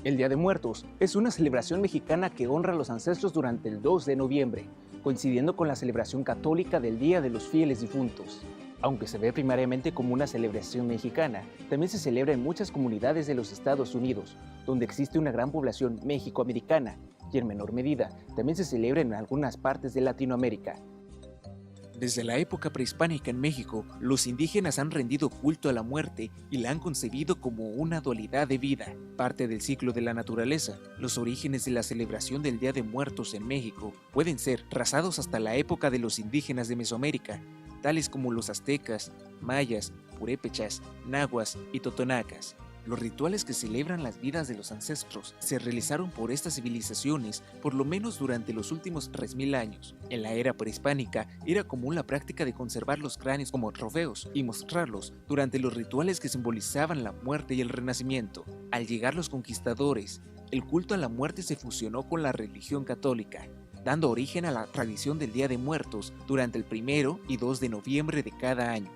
El Día de Muertos es una celebración mexicana que honra a los ancestros durante el 2 de noviembre, coincidiendo con la celebración católica del Día de los Fieles Difuntos. Aunque se ve primariamente como una celebración mexicana, también se celebra en muchas comunidades de los Estados Unidos, donde existe una gran población mexicoamericana, y en menor medida también se celebra en algunas partes de Latinoamérica. Desde la época prehispánica en México, los indígenas han rendido culto a la muerte y la han concebido como una dualidad de vida, parte del ciclo de la naturaleza. Los orígenes de la celebración del Día de Muertos en México pueden ser trazados hasta la época de los indígenas de Mesoamérica, tales como los aztecas, mayas, purépechas, nahuas y totonacas. Los rituales que celebran las vidas de los ancestros se realizaron por estas civilizaciones por lo menos durante los últimos 3000 años. En la era prehispánica era común la práctica de conservar los cráneos como trofeos y mostrarlos durante los rituales que simbolizaban la muerte y el renacimiento. Al llegar los conquistadores, el culto a la muerte se fusionó con la religión católica, dando origen a la tradición del Día de Muertos durante el 1 y 2 de noviembre de cada año.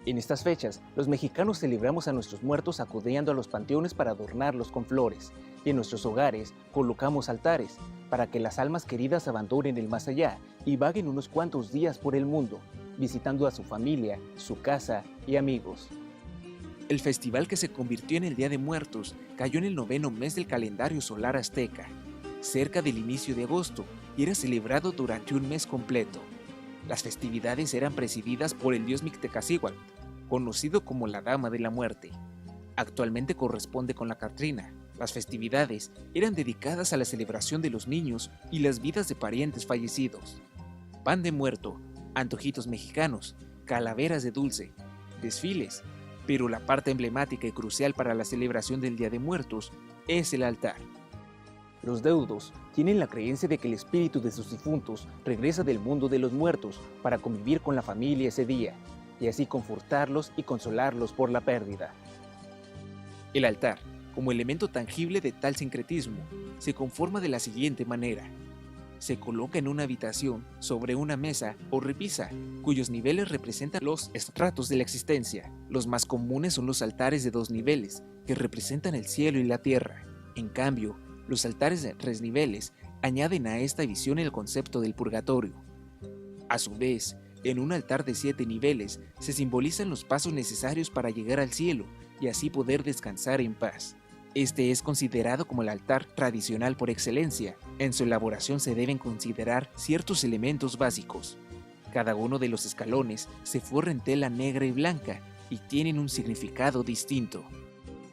En estas fechas, los mexicanos celebramos a nuestros muertos acudiendo a los panteones para adornarlos con flores, y en nuestros hogares colocamos altares para que las almas queridas abandonen el más allá y vaguen unos cuantos días por el mundo, visitando a su familia, su casa y amigos. El festival que se convirtió en el Día de Muertos cayó en el 9º mes del calendario solar azteca, cerca del inicio de agosto, y era celebrado durante un mes completo. Las festividades eran presididas por el dios Mictecacihuatl, conocido como la Dama de la Muerte. Actualmente corresponde con la Catrina. Las festividades eran dedicadas a la celebración de los niños y las vidas de parientes fallecidos. Pan de muerto, antojitos mexicanos, calaveras de dulce, desfiles, pero la parte emblemática y crucial para la celebración del Día de Muertos es el altar. Los deudos tienen la creencia de que el espíritu de sus difuntos regresa del mundo de los muertos para convivir con la familia ese día, y así confortarlos y consolarlos por la pérdida. El altar, como elemento tangible de tal sincretismo, se conforma de la siguiente manera. Se coloca en una habitación sobre una mesa o repisa, cuyos niveles representan los estratos de la existencia. Los más comunes son los altares de 2 niveles, que representan el cielo y la tierra. En cambio, los altares de 3 niveles añaden a esta visión el concepto del purgatorio. A su vez, en un altar de 7 niveles se simbolizan los pasos necesarios para llegar al cielo y así poder descansar en paz. Este es considerado como el altar tradicional por excelencia. En su elaboración se deben considerar ciertos elementos básicos. Cada uno de los escalones se forra en tela negra y blanca y tienen un significado distinto.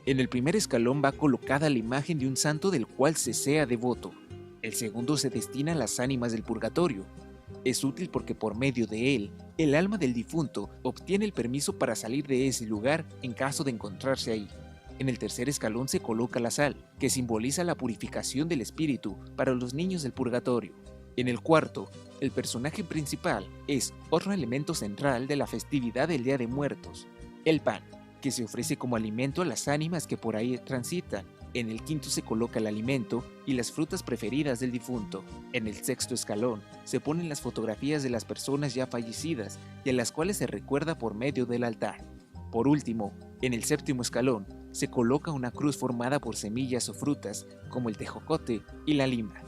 En el primer escalón va colocada la imagen de un santo del cual se sea devoto. El segundo se destina a las ánimas del purgatorio. Es útil porque por medio de él, el alma del difunto obtiene el permiso para salir de ese lugar en caso de encontrarse ahí. En el tercer escalón se coloca la sal, que simboliza la purificación del espíritu para los niños del purgatorio. En el cuarto, el personaje principal es otro elemento central de la festividad del Día de Muertos, el pan, que se ofrece como alimento a las ánimas que por ahí transitan. En el quinto se coloca el alimento y las frutas preferidas del difunto. En el sexto escalón se ponen las fotografías de las personas ya fallecidas y a las cuales se recuerda por medio del altar. Por último, en el séptimo escalón se coloca una cruz formada por semillas o frutas como el tejocote y la lima.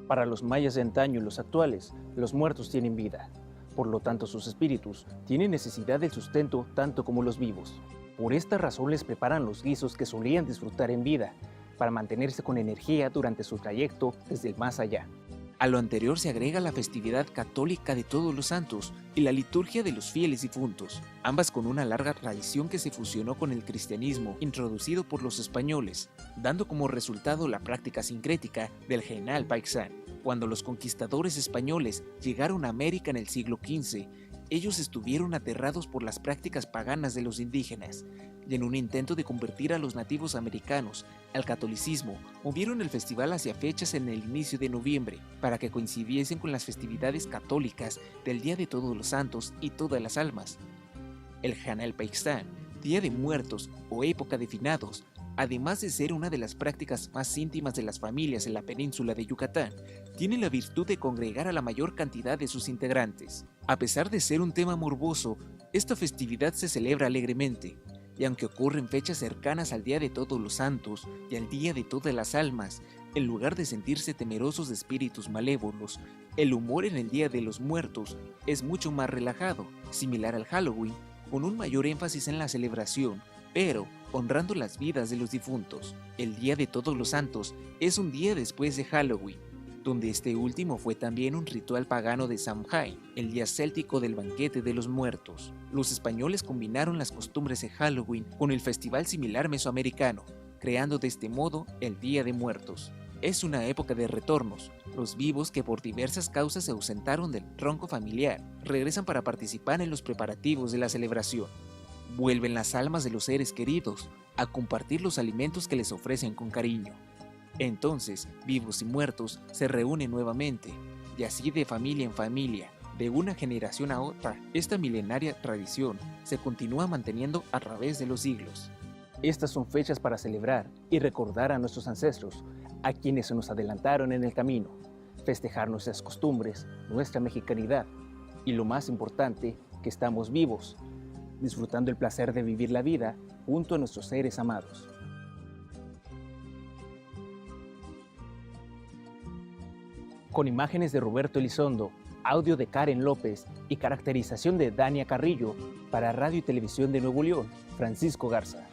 Para los mayas de antaño y los actuales, los muertos tienen vida. Por lo tanto, sus espíritus tienen necesidad del sustento tanto como los vivos. Por esta razón les preparan los guisos que solían disfrutar en vida, para mantenerse con energía durante su trayecto desde el más allá. A lo anterior se agrega la festividad católica de Todos los Santos y la liturgia de los fieles difuntos, ambas con una larga tradición que se fusionó con el cristianismo introducido por los españoles, dando como resultado la práctica sincrética del General Paixán. Cuando los conquistadores españoles llegaron a América en el siglo XV, ellos estuvieron aterrados por las prácticas paganas de los indígenas, y en un intento de convertir a los nativos americanos al catolicismo, movieron el festival hacia fechas en el inicio de noviembre, para que coincidiesen con las festividades católicas del Día de Todos los Santos y Todas las Almas. El Hanal Paixán, Día de Muertos o época de finados, además de ser una de las prácticas más íntimas de las familias en la península de Yucatán, tiene la virtud de congregar a la mayor cantidad de sus integrantes. A pesar de ser un tema morboso, esta festividad se celebra alegremente, y aunque ocurren fechas cercanas al Día de Todos los Santos y al Día de Todas las Almas, en lugar de sentirse temerosos de espíritus malévolos, el humor en el Día de los Muertos es mucho más relajado, similar al Halloween, con un mayor énfasis en la celebración, pero honrando las vidas de los difuntos. El Día de Todos los Santos es un día después de Halloween, donde este último fue también un ritual pagano de Samhain, el día céltico del banquete de los muertos. Los españoles combinaron las costumbres de Halloween con el festival similar mesoamericano, creando de este modo el Día de Muertos. Es una época de retornos. Los vivos que por diversas causas se ausentaron del tronco familiar regresan para participar en los preparativos de la celebración. Vuelven las almas de los seres queridos a compartir los alimentos que les ofrecen con cariño. Entonces, vivos y muertos se reúnen nuevamente, y así de familia en familia, de una generación a otra, esta milenaria tradición se continúa manteniendo a través de los siglos. Estas son fechas para celebrar y recordar a nuestros ancestros, a quienes se nos adelantaron en el camino, festejar nuestras costumbres, nuestra mexicanidad y lo más importante, que estamos vivos, disfrutando el placer de vivir la vida junto a nuestros seres amados. Con imágenes de Roberto Elizondo, audio de Karen López y caracterización de Dania Carrillo, para Radio y Televisión de Nuevo León, Francisco Garza.